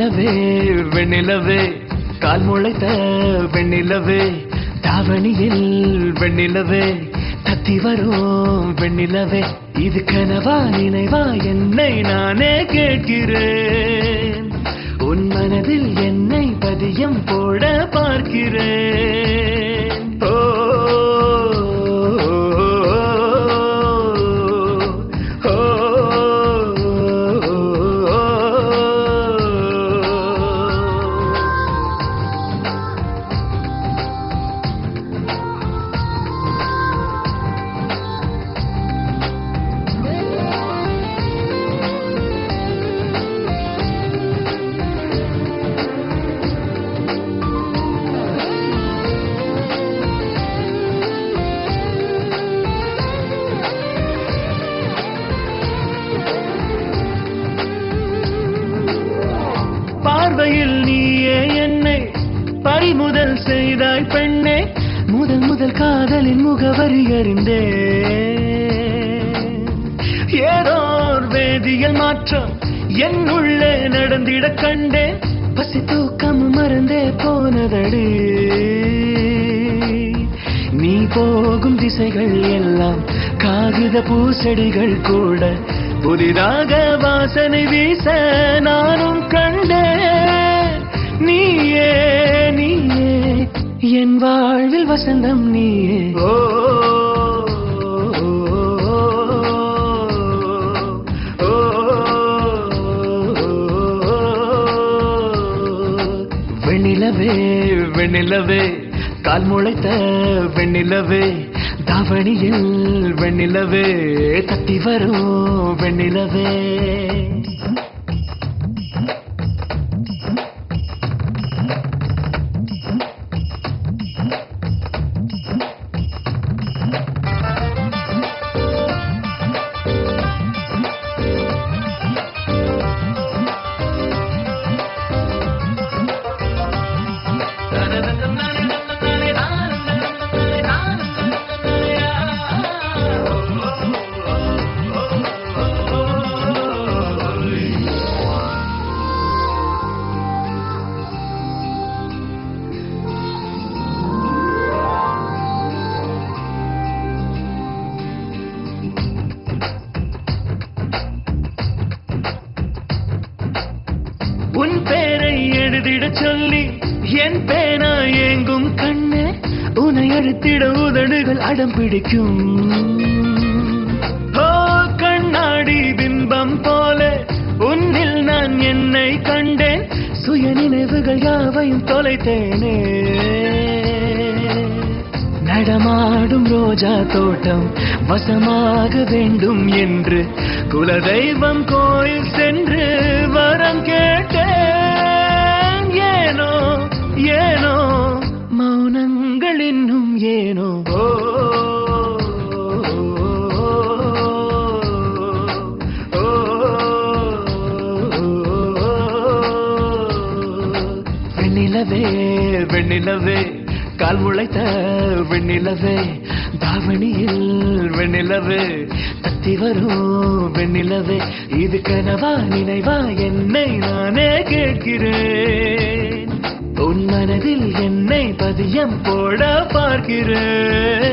வெண்ணிலவே வெண்ணிலவே கால் முளைத்த வெண்ணிலவே தாவணியில் வெண்ணிலவே தத்தி வரும் வெண்ணிலவே இது கனவா நினைவா என்னை நானே கேட்கிறேன் உன் மனதில் என்னை பதியம் போட பார்க்கிறேன் ஓ பார்வையில் நீயே என்னை பறிமுதல் செய்தாய் பெண்ணே முதல் முதல் காதலின் முகவரி அறிந்தே ஏதோர் வேதியியல் மாற்றம் என்னுள்ளே நடந்திட கண்டேன் பசி தூக்கம் மறந்தே போனதடி நீ போகும் திசைகள் எல்லாம் காகித பூசெடிகள் கூட புதிதாக வாசனை வீச நானும் கண்டேன் நீயே நீயே என் வாழ்வில் வசந்தம் நீயே ஓ வெண்ணிலவே வெண்ணிலவே கால் முளைத்த வெண்ணிலவே தாவணியில் வெண்ணிலவே தத்தி வரும் வெண்ணிலவே உன் பேரை எழுதிட சொல்லி என் பேனா ஏங்கும் கண்ணே உன்னை அழுத்திட உதடுகள் அடம் பிடிக்கும் ஓ கண்ணாடி பிம்பம் போல உன்னில் நான் என்னை கண்டேன் சுய நினைவுகள் யாவையும் தொலைத்தேனே நடமாடும் ரோஜா தோட்டம் வசமாக வேண்டும் என்று குலதெய்வம் கோயில் சென்று வரம் கேட்டேன் ஏனோ ஏனோ மௌனங்கள் இன்னும் ஏனோ வெண்ணிலவே வெண்ணிலவே கால் முளைத்த வெண்ணிலவே தாவணியில் வெண்ணிலவே தத்தி வரும் வெண்ணிலவே இது கனவா நினைவா என்னை நானே கேட்கிறேன் உன் மனதில் என்னை பதியம் போட பார்க்கிறேன்